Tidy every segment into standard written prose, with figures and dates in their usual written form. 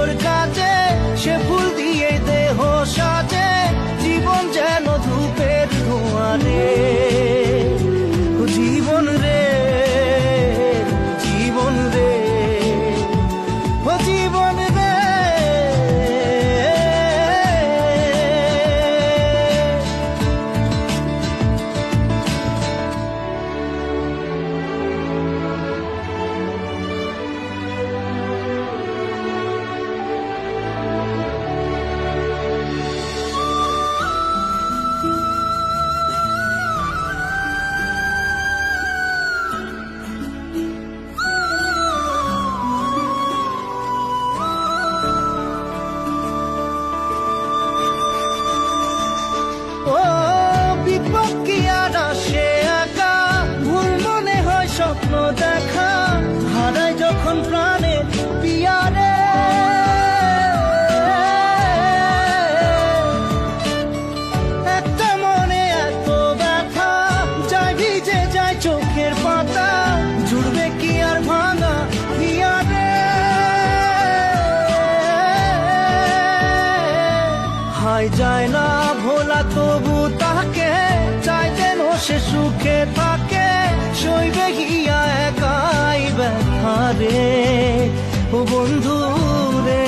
তোর কাছে, সে ফুল দিয়ে দেহ সাজে, জীবন যেন ধূপের ধোঁয়ারে। জীবন রে, জীবন রে, ও জীবন রে। ও বিপদ কি আর আসে একা, ভুল মনে হয় স্বপ্ন দেখা, হারাই যখন প্রাণে পিয়ারে। একটা মনে এত ব্যথা, যায় ভিজে যায় চোখের পাতা, জুড়বে কি আর ভাঙা পিয়ারে। হাই যায় না ভোলা তবু তাকে, চাই যেন সে সুখে থাকে, সইবে গিয়া একাই ব্যথা রে। ও বন্ধু রে,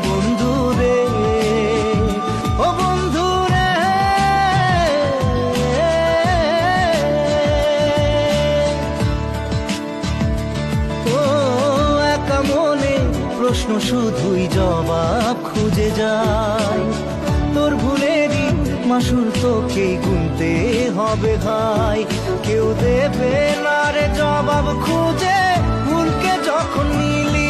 বন্ধু রে, ও বন্ধু রে। ও একা মনে প্রশ্ন শুধুই জবাব খুঁজে যায়, তোর ভুলেরই মাসুর তোকেই গুনতে হবে ভাই। কেউ দেবে না রে জবাব খুঁজে, ভুলকে যখন নিলি